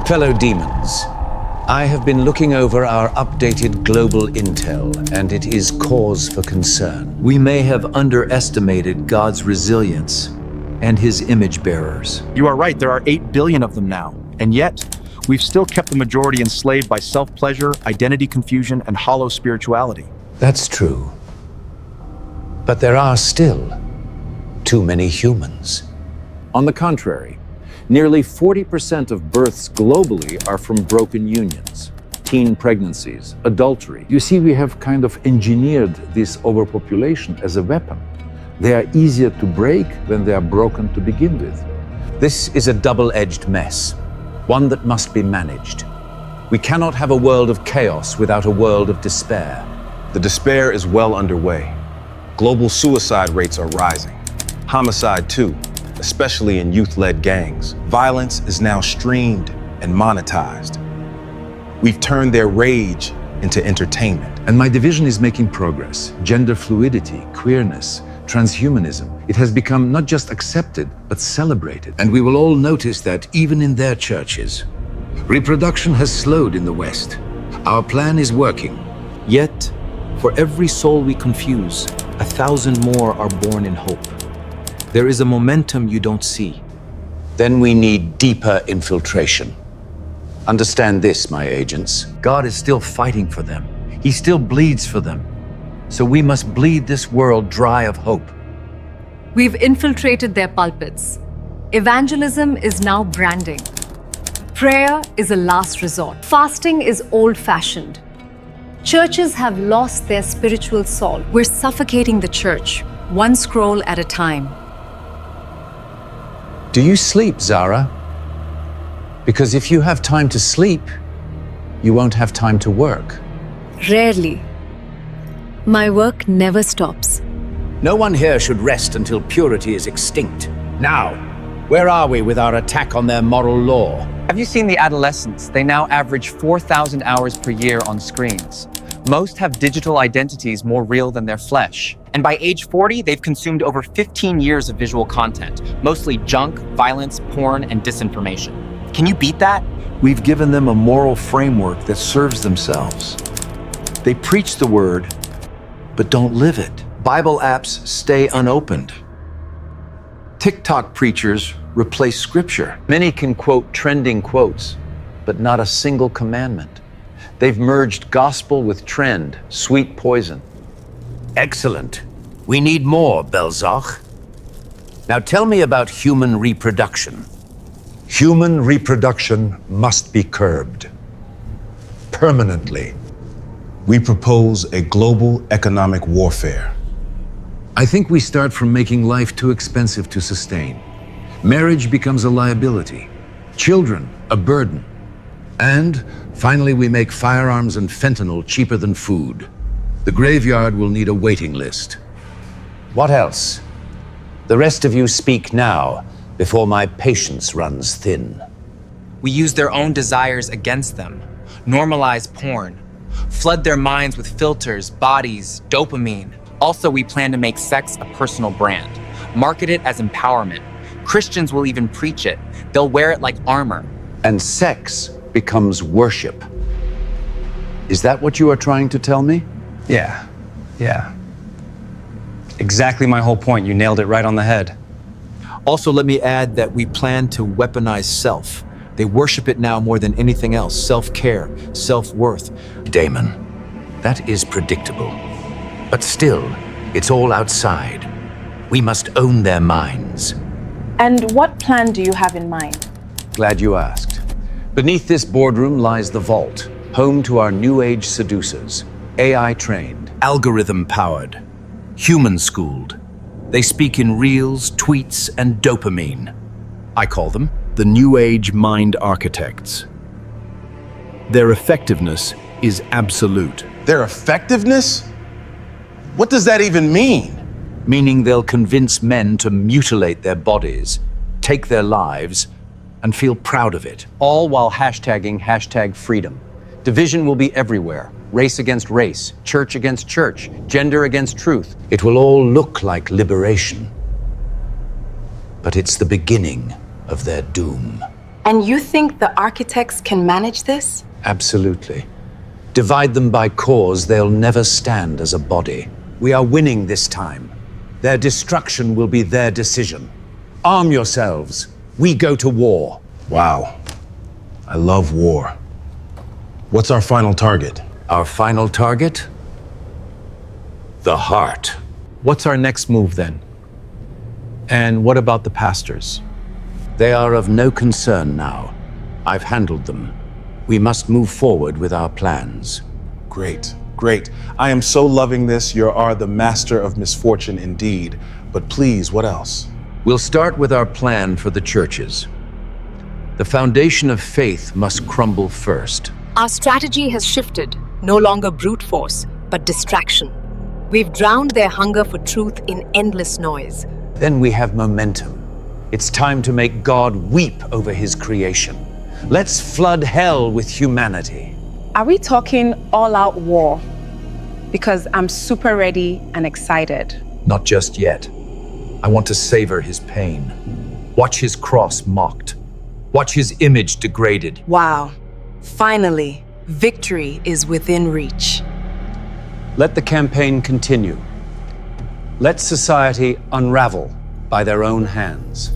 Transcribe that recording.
Fellow demons, I have been looking over our updated global intel, and it is cause for concern. We may have underestimated God's resilience and his image bearers. You are right, there are 8 billion of them now, and yet we've still kept the majority enslaved by self-pleasure, identity confusion, and hollow spirituality. That's true. But there are still too many humans. On the contrary, nearly 40% of births globally are from broken unions, teen pregnancies, adultery. You see, we have kind of engineered this overpopulation as a weapon. They are easier to break when they are broken to begin with. This is a double-edged mess, one that must be managed. We cannot have a world of chaos without a world of despair. The despair is well underway. Global suicide rates are rising. Homicide too, especially in youth-led gangs. Violence is now streamed and monetized. We've turned their rage into entertainment. And my division is making progress. Gender fluidity, queerness, transhumanism. It has become not just accepted, but celebrated. And we will all notice that even in their churches. Reproduction has slowed in the West. Our plan is working. Yet, for every soul we confuse, 1,000 more are born in hope. There is a momentum you don't see. Then we need deeper infiltration. Understand this, my agents. God is still fighting for them. He still bleeds for them. So we must bleed this world dry of hope. We've infiltrated their pulpits. Evangelism is now branding. Prayer is a last resort. Fasting is old-fashioned. Churches have lost their spiritual salt. We're suffocating the church, one scroll at a time. Do you sleep, Zara? Because if you have time to sleep, you won't have time to work. Rarely. My work never stops. No one here should rest until purity is extinct. Now, where are we with our attack on their moral law? Have you seen the adolescents? They now average 4,000 hours per year on screens. Most have digital identities more real than their flesh. And by age 40, they've consumed over 15 years of visual content, mostly junk, violence, porn, and disinformation. Can you beat that? We've given them a moral framework that serves themselves. They preach the word, but don't live it. Bible apps stay unopened. TikTok preachers replace scripture. Many can quote trending quotes, but not a single commandment. They've merged gospel with trend, sweet poison. Excellent. We need more, Belzach. Now tell me about human reproduction. Human reproduction must be curbed. Permanently. We propose a global economic warfare. I think we start from making life too expensive to sustain. Marriage becomes a liability. Children, a burden. And finally, we make firearms and fentanyl cheaper than food. The graveyard will need a waiting list. What else? The rest of you speak now, before my patience runs thin. We use their own desires against them, normalize porn, flood their minds with filters, bodies, dopamine. Also, we plan to make sex a personal brand, market it as empowerment. Christians will even preach it. They'll wear it like armor. And sex becomes worship. Is that what you are trying to tell me? Yeah. Exactly my whole point. You nailed it right on the head. Also, let me add that we plan to weaponize self. They worship it now more than anything else. Self-care, self-worth. Damon, that is predictable. But still, it's all outside. We must own their minds. And what plan do you have in mind? Glad you asked. Beneath this boardroom lies the vault, home to our new age seducers, AI-trained, algorithm-powered, human-schooled. They speak in reels, tweets, and dopamine. I call them the new age mind architects. Their effectiveness is absolute. Their effectiveness? What does that even mean? Meaning they'll convince men to mutilate their bodies, take their lives, and feel proud of it. All while hashtagging #freedom. Division will be everywhere. Race against race, church against church, gender against truth. It will all look like liberation. But it's the beginning of their doom. And you think the architects can manage this? Absolutely. Divide them by cause, they'll never stand as a body. We are winning this time. Their destruction will be their decision. Arm yourselves. We go to war. Wow. I love war. What's our final target? Our final target? The heart. What's our next move then? And what about the pastors? They are of no concern now. I've handled them. We must move forward with our plans. Great, great. I am so loving this. You are the master of misfortune indeed. But please, what else? We'll start with our plan for the churches. The foundation of faith must crumble first. Our strategy has shifted, no longer brute force, but distraction. We've drowned their hunger for truth in endless noise. Then we have momentum. It's time to make God weep over his creation. Let's flood hell with humanity. Are we talking all-out war? Because I'm super ready and excited. Not just yet. I want to savor his pain. Watch his cross mocked. Watch his image degraded. Wow. Finally, victory is within reach. Let the campaign continue. Let society unravel by their own hands.